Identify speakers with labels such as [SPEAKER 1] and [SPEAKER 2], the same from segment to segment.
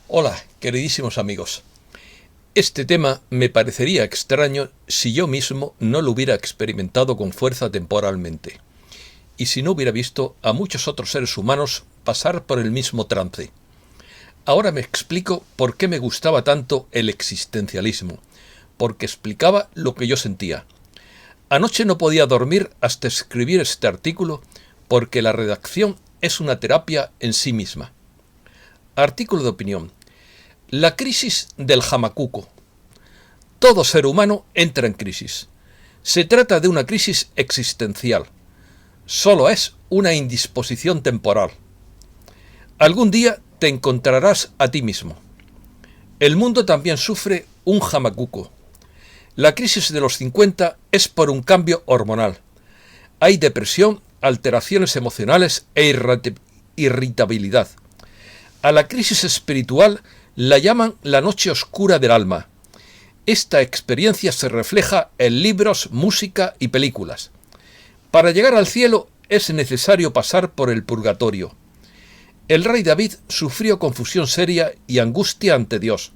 [SPEAKER 1] Hola, queridísimos amigos. Este tema me parecería extraño si yo mismo no lo hubiera experimentado con fuerza temporalmente, y si no hubiera visto a muchos otros seres humanos pasar por el mismo trance. Ahora me explico por qué me gustaba tanto el existencialismo, porque explicaba lo que yo sentía. Anoche no podía dormir hasta escribir este artículo, porque la redacción es una terapia en sí misma. Artículo de opinión. La crisis del Hamakuko. Todo ser humano entra en crisis. Se trata de una crisis existencial. Solo es una indisposición temporal. Algún día te encontrarás a ti mismo. El mundo también sufre un Hamakuko. La crisis de los 50 es por un cambio hormonal. Hay depresión, alteraciones emocionales e irritabilidad. A la crisis espiritual la llaman la noche oscura del alma. Esta experiencia se refleja en libros, música y películas. Para llegar al cielo es necesario pasar por el purgatorio. El rey David sufrió confusión seria y angustia ante Dios.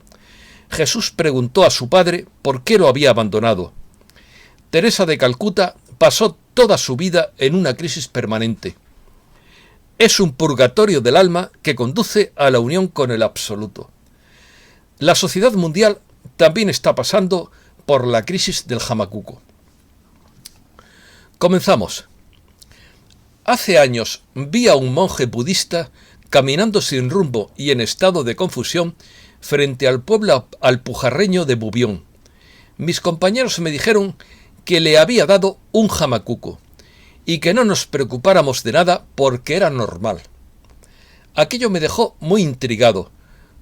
[SPEAKER 1] Jesús preguntó a su padre por qué lo había abandonado. Teresa de Calcuta pasó toda su vida en una crisis permanente. Es un purgatorio del alma que conduce a la unión con el absoluto. La sociedad mundial también está pasando por la crisis del Hamakuko. Comenzamos. Hace años vi a un monje budista caminando sin rumbo y en estado de confusión frente al pueblo alpujarreño de Bubión. Mis compañeros me dijeron que le había dado un Hamakuko y que no nos preocupáramos de nada porque era normal. Aquello me dejó muy intrigado,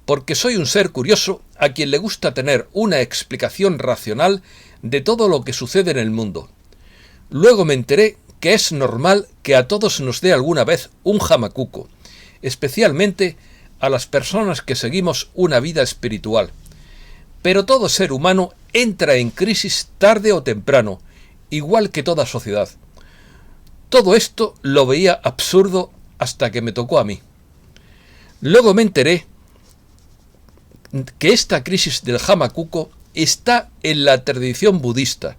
[SPEAKER 1] porque soy un ser curioso a quien le gusta tener una explicación racional de todo lo que sucede en el mundo. Luego me enteré que es normal que a todos nos dé alguna vez un Hamakuko, especialmente a las personas que seguimos una vida espiritual. Pero todo ser humano entra en crisis tarde o temprano, igual que toda sociedad. Todo esto lo veía absurdo hasta que me tocó a mí. Luego me enteré que esta crisis del Hamakuko está en la tradición budista,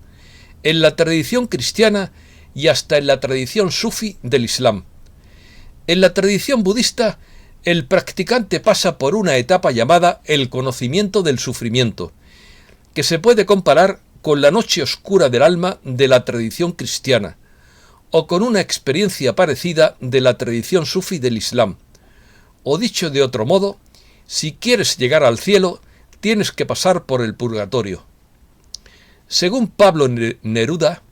[SPEAKER 1] en la tradición cristiana y hasta en la tradición sufi del Islam. En la tradición budista, el practicante pasa por una etapa llamada el conocimiento del sufrimiento, que se puede comparar con la noche oscura del alma de la tradición cristiana, o con una experiencia parecida de la tradición sufi del Islam. O dicho de otro modo, si quieres llegar al cielo, tienes que pasar por el purgatorio. Según Pablo Neruda,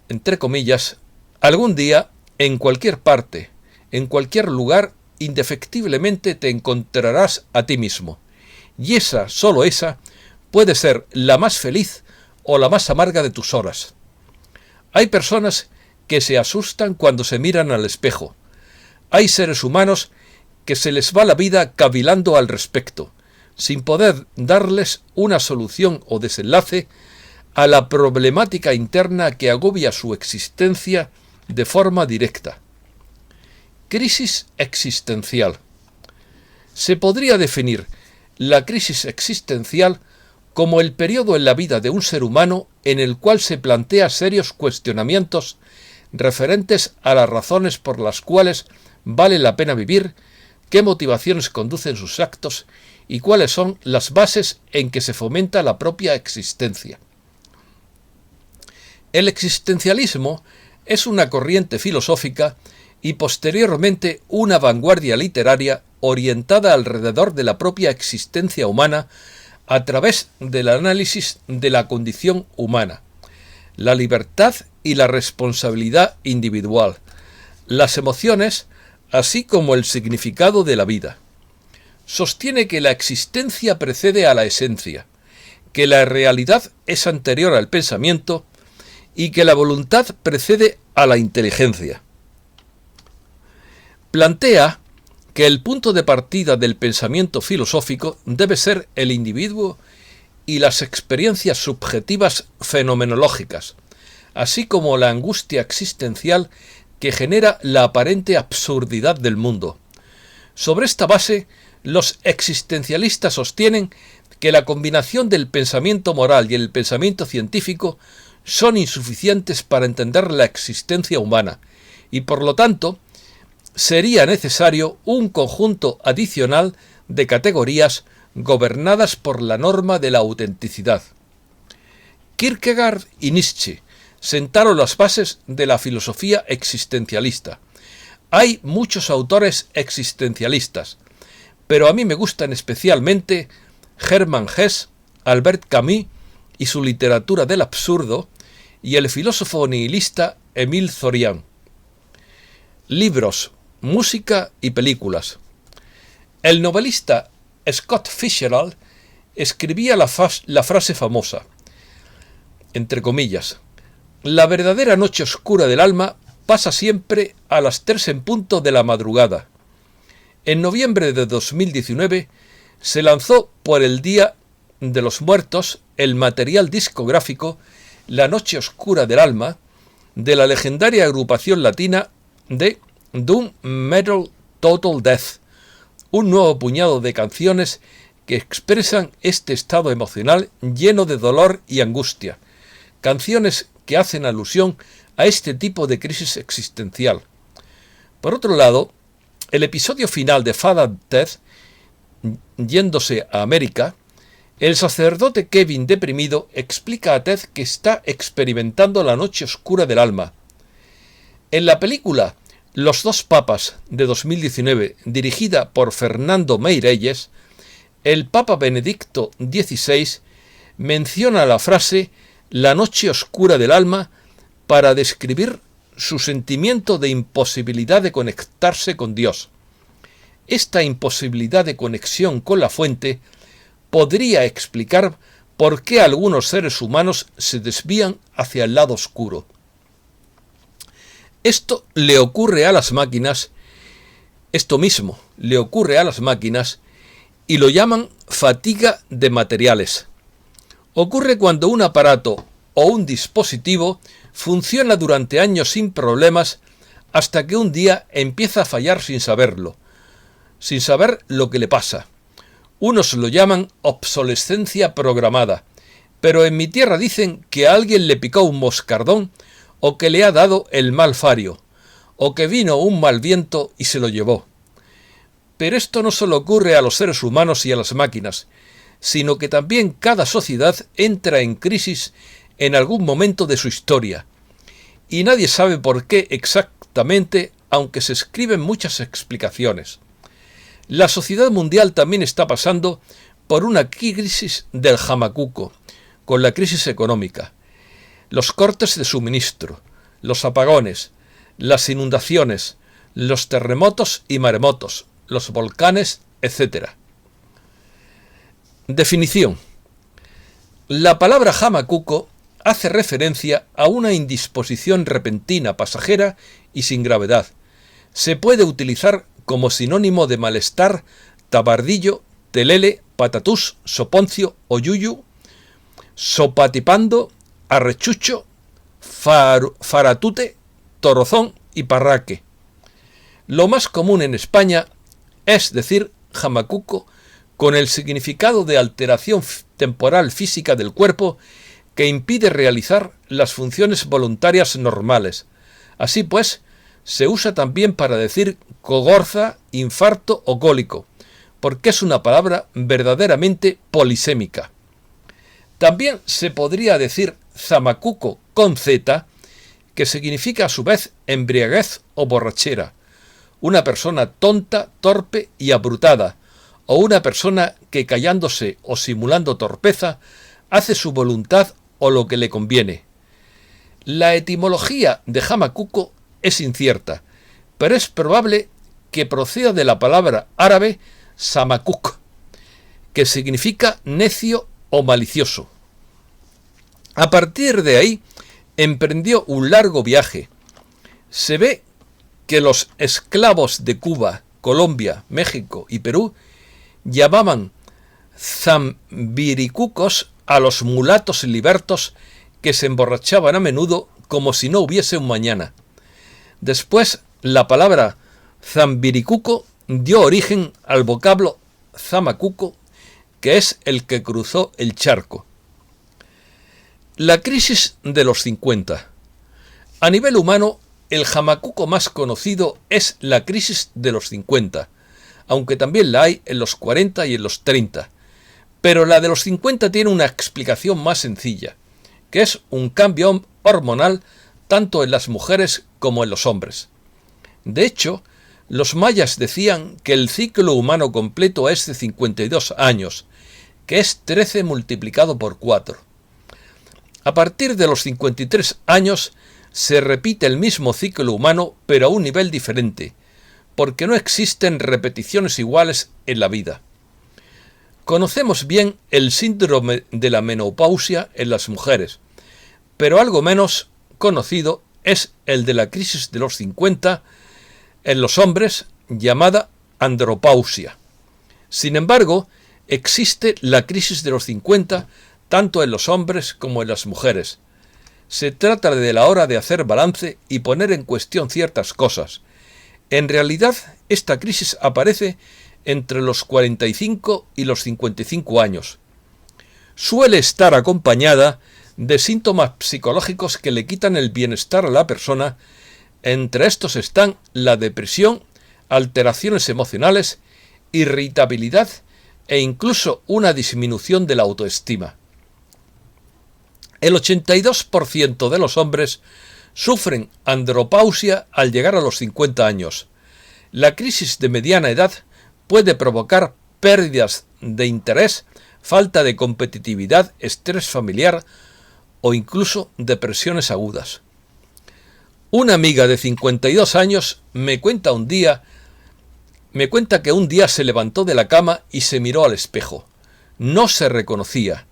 [SPEAKER 1] entre comillas, algún día, en cualquier parte, en cualquier lugar, indefectiblemente te encontrarás a ti mismo. Y esa, solo esa, puede ser la más feliz o la más amarga de tus horas. Hay personas que se asustan cuando se miran al espejo. Hay seres humanos que se les va la vida cavilando al respecto, sin poder darles una solución o desenlace a la problemática interna que agobia su existencia de forma directa. Crisis existencial. Se podría definir la crisis existencial como el periodo en la vida de un ser humano en el cual se plantea serios cuestionamientos referentes a las razones por las cuales vale la pena vivir, qué motivaciones conducen sus actos y cuáles son las bases en que se fomenta la propia existencia. El existencialismo es una corriente filosófica y posteriormente una vanguardia literaria orientada alrededor de la propia existencia humana a través del análisis de la condición humana, la libertad y la responsabilidad individual, las emociones, así como el significado de la vida. Sostiene que la existencia precede a la esencia, que la realidad es anterior al pensamiento y que la voluntad precede a la inteligencia. Plantea que el punto de partida del pensamiento filosófico debe ser el individuo y las experiencias subjetivas fenomenológicas, así como la angustia existencial que genera la aparente absurdidad del mundo. Sobre esta base Los existencialistas sostienen que la combinación del pensamiento moral y el pensamiento científico son insuficientes para entender la existencia humana y, por lo tanto, sería necesario un conjunto adicional de categorías gobernadas por la norma de la autenticidad. Kierkegaard y Nietzsche sentaron las bases de la filosofía existencialista. Hay muchos autores existencialistas, pero a mí me gustan especialmente Hermann Hesse, Albert Camus y su literatura del absurdo, y el filósofo nihilista Émile Zorin. Libros, música y películas. El novelista Scott Fitzgerald escribía la frase famosa, entre comillas: la verdadera noche oscura del alma pasa siempre a las 3 en punto de la madrugada. En noviembre de 2019 se lanzó por el Día de los Muertos el material discográfico La noche oscura del alma de la legendaria agrupación latina de Doom Metal Total Death, un nuevo puñado de canciones que expresan este estado emocional lleno de dolor y angustia, canciones que hacen alusión a este tipo de crisis existencial. Por otro lado, el episodio final de Father Ted, yéndose a América, el sacerdote Kevin, deprimido, explica a Ted que está experimentando la noche oscura del alma. En la película Los dos papas de 2019, dirigida por Fernando Meirelles, el Papa Benedicto XVI menciona la frase «la noche oscura del alma» para describir su sentimiento de imposibilidad de conectarse con Dios. Esta imposibilidad de conexión con la fuente podría explicar por qué algunos seres humanos se desvían hacia el lado oscuro. Esto mismo le ocurre a las máquinas y lo llaman fatiga de materiales. Ocurre cuando un aparato o un dispositivo funciona durante años sin problemas hasta que un día empieza a fallar sin saber lo que le pasa. Unos lo llaman obsolescencia programada, pero en mi tierra dicen que a alguien le picó un moscardón o que le ha dado el mal fario, o que vino un mal viento y se lo llevó. Pero esto no solo ocurre a los seres humanos y a las máquinas, sino que también cada sociedad entra en crisis en algún momento de su historia, y nadie sabe por qué exactamente, aunque se escriben muchas explicaciones. La sociedad mundial también está pasando por una crisis del jamacuco, con la crisis económica, los cortes de suministro, los apagones, las inundaciones, los terremotos y maremotos, los volcanes, etc. Definición. La palabra jamacuco hace referencia a una indisposición repentina, pasajera y sin gravedad. Se puede utilizar como sinónimo de malestar, tabardillo, telele, patatús, soponcio o yuyu, sopatipando, arrechucho, faratute, torozón y parraque. Lo más común en España es decir jamacuco con el significado de alteración temporal física del cuerpo que impide realizar las funciones voluntarias normales. Así pues, se usa también para decir cogorza, infarto o cólico, porque es una palabra verdaderamente polisémica. También se podría decir zamacuco con Z, que significa a su vez embriaguez o borrachera, una persona tonta, torpe y abrutada, o una persona que callándose o simulando torpeza hace su voluntad o lo que le conviene. La etimología de jamacuco es incierta, pero es probable que proceda de la palabra árabe samakuk, que significa necio o malicioso. A partir de ahí, emprendió un largo viaje. Se ve que los esclavos de Cuba, Colombia, México y Perú llamaban zambiricucos a los mulatos libertos que se emborrachaban a menudo como si no hubiese un mañana. Después, la palabra zambiricuco dio origen al vocablo Hamakuko, que es el que cruzó el charco. La crisis de los 50. A nivel humano, el Hamakuko más conocido es la crisis de los 50, aunque también la hay en los 40 y en los 30. Pero la de los 50 tiene una explicación más sencilla, que es un cambio hormonal tanto en las mujeres como en los hombres. De hecho, los mayas decían que el ciclo humano completo es de 52 años, que es 13 multiplicado por 4. A partir de los 53 años se repite el mismo ciclo humano, pero a un nivel diferente, porque no existen repeticiones iguales en la vida. Conocemos bien el síndrome de la menopausia en las mujeres, pero algo menos conocido es el de la crisis de los 50 en los hombres, llamada andropausia. Sin embargo, existe la crisis de los 50 tanto en los hombres como en las mujeres. Se trata de la hora de hacer balance y poner en cuestión ciertas cosas. En realidad, esta crisis aparece entre los 45 y los 55 años. Suele estar acompañada de síntomas psicológicos que le quitan el bienestar a la persona. Entre estos están la depresión, alteraciones emocionales, irritabilidad e incluso una disminución de la autoestima. El 82% de los hombres sufren andropausia al llegar a los 50 años. La crisis de mediana edad puede provocar pérdidas de interés, falta de competitividad, estrés familiar o incluso depresiones agudas. Una amiga de 52 años me cuenta que un día se levantó de la cama y se miró al espejo. No se reconocía.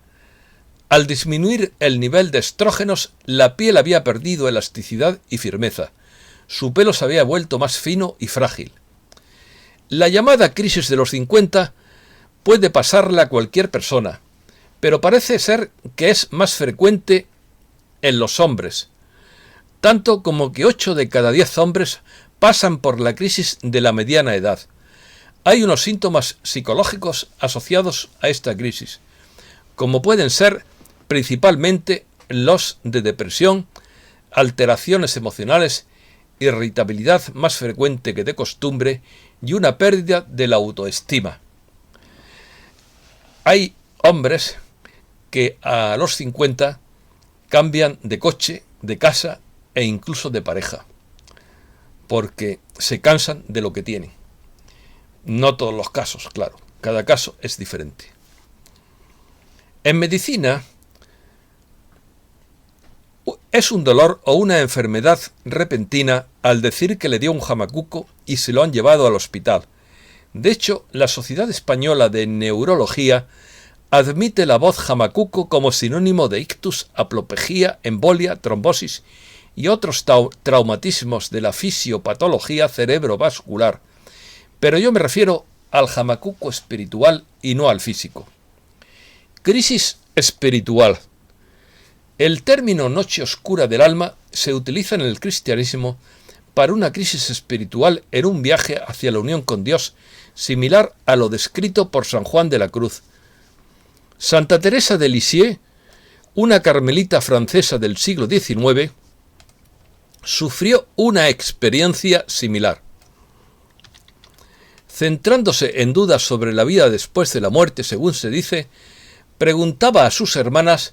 [SPEAKER 1] Al disminuir el nivel de estrógenos, la piel había perdido elasticidad y firmeza. Su pelo se había vuelto más fino y frágil. La llamada crisis de los 50 puede pasarla a cualquier persona, pero parece ser que es más frecuente en los hombres, tanto como que 8 de cada 10 hombres pasan por la crisis de la mediana edad. Hay unos síntomas psicológicos asociados a esta crisis, como pueden ser principalmente los de depresión, alteraciones emocionales, irritabilidad más frecuente que de costumbre y una pérdida de la autoestima. Hay hombres que a los 50 cambian de coche, de casa e incluso de pareja, porque se cansan de lo que tienen. No todos los casos, claro, cada caso es diferente. En medicina, es un dolor o una enfermedad repentina al decir que le dio un Hamakuko y se lo han llevado al hospital. De hecho, la Sociedad Española de Neurología admite la voz Hamakuko como sinónimo de ictus, apoplejía, embolia, trombosis y otros traumatismos de la fisiopatología cerebrovascular. Pero yo me refiero al Hamakuko espiritual y no al físico. Crisis espiritual. El término noche oscura del alma se utiliza en el cristianismo para una crisis espiritual en un viaje hacia la unión con Dios, similar a lo descrito por San Juan de la Cruz. Santa Teresa de Lisieux, una carmelita francesa del siglo XIX, sufrió una experiencia similar. Centrándose en dudas sobre la vida después de la muerte, según se dice, preguntaba a sus hermanas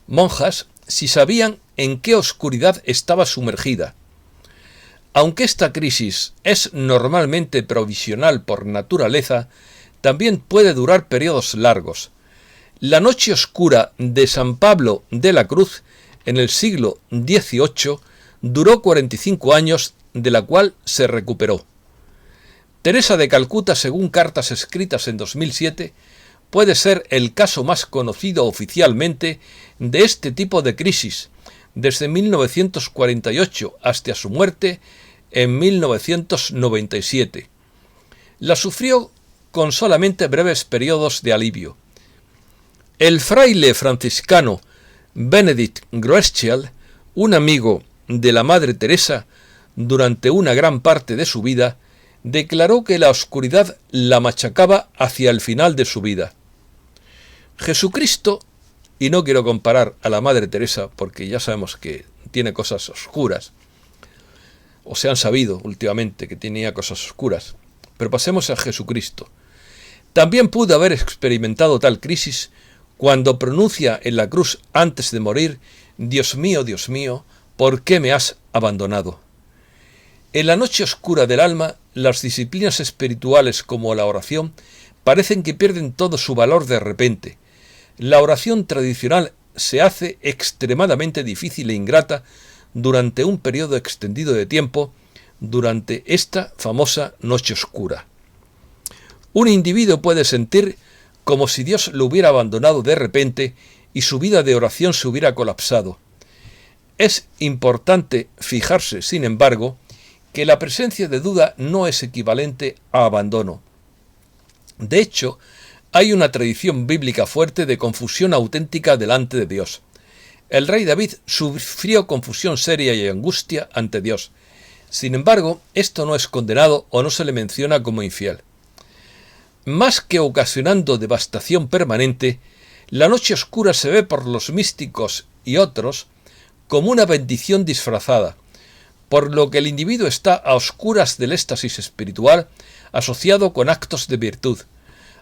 [SPEAKER 1] monjas si sabían en qué oscuridad estaba sumergida. Aunque esta crisis es normalmente provisional por naturaleza, también puede durar periodos largos. La noche oscura de San Pablo de la Cruz en el siglo XVIII duró 45 años, de la cual se recuperó. Teresa de Calcuta, según cartas escritas en 2007, puede ser el caso más conocido oficialmente de este tipo de crisis, desde 1948 hasta su muerte en 1997. La sufrió con solamente breves periodos de alivio. El fraile franciscano Benedict Groeschel, un amigo de la Madre Teresa durante una gran parte de su vida, declaró que la oscuridad la machacaba hacia el final de su vida. Jesucristo, y no quiero comparar a la Madre Teresa porque ya sabemos que tiene cosas oscuras, o se han sabido últimamente que tenía cosas oscuras, pero pasemos a Jesucristo. También pudo haber experimentado tal crisis cuando pronuncia en la cruz antes de morir: Dios mío, ¿por qué me has abandonado? En la noche oscura del alma, las disciplinas espirituales como la oración parecen que pierden todo su valor de repente. La oración tradicional se hace extremadamente difícil e ingrata durante un periodo extendido de tiempo, durante esta famosa noche oscura. Un individuo puede sentir como si Dios lo hubiera abandonado de repente y su vida de oración se hubiera colapsado. Es importante fijarse, sin embargo, que la presencia de duda no es equivalente a abandono. De hecho, hay una tradición bíblica fuerte de confusión auténtica delante de Dios. El rey David sufrió confusión seria y angustia ante Dios. Sin embargo, esto no es condenado o no se le menciona como infiel. Más que ocasionando devastación permanente, la noche oscura se ve por los místicos y otros como una bendición disfrazada, por lo que el individuo está a oscuras del éxtasis espiritual asociado con actos de virtud.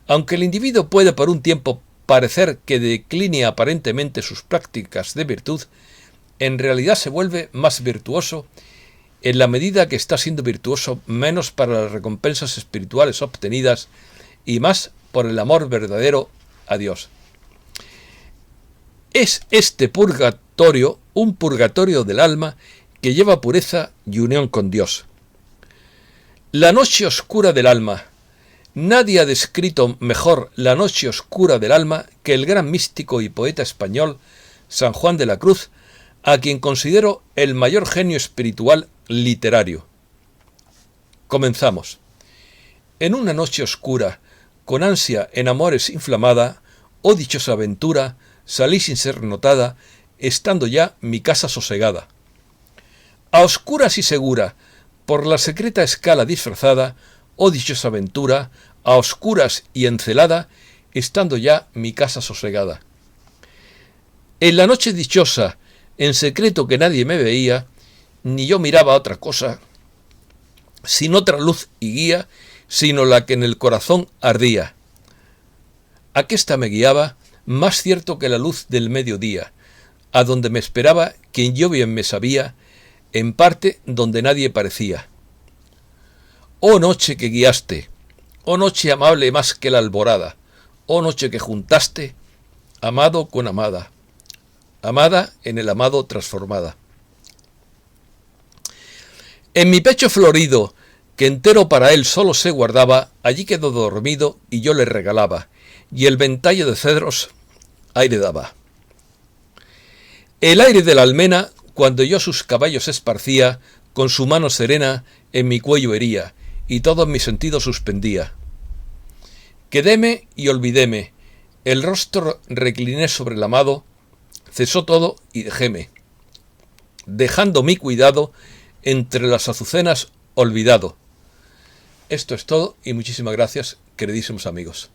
[SPEAKER 1] Aunque el individuo puede por un tiempo parecer que decline aparentemente sus prácticas de virtud, en realidad se vuelve más virtuoso en la medida que está siendo virtuoso menos para las recompensas espirituales obtenidas y más por el amor verdadero a Dios. Es este purgatorio un purgatorio del alma que lleva pureza y unión con Dios. La noche oscura del alma. Nadie ha descrito mejor la noche oscura del alma que el gran místico y poeta español San Juan de la Cruz, a quien considero el mayor genio espiritual literario. Comenzamos. En una noche oscura, con ansia en amores inflamada, oh dichosa aventura, salí sin ser notada, estando ya mi casa sosegada. A oscuras y segura, por la secreta escala disfrazada, oh dichosa aventura, a oscuras y encelada, estando ya mi casa sosegada. En la noche dichosa, en secreto que nadie me veía, ni yo miraba otra cosa, sin otra luz y guía, sino la que en el corazón ardía. Aquesta me guiaba, más cierto que la luz del mediodía, a donde me esperaba quien yo bien me sabía, en parte donde nadie parecía. Oh noche que guiaste, oh noche amable más que la alborada, oh noche que juntaste, amado con amada, amada en el amado transformada. En mi pecho florido, que entero para él solo se guardaba, allí quedó dormido y yo le regalaba, y el ventalle de cedros aire daba. El aire de la almena, cuando yo sus caballos esparcía, con su mano serena en mi cuello hería, y todos mis sentidos suspendía. Quedéme y olvidéme, el rostro recliné sobre el amado, cesó todo y dejéme, dejando mi cuidado entre las azucenas olvidado. Esto es todo y muchísimas gracias, queridísimos amigos.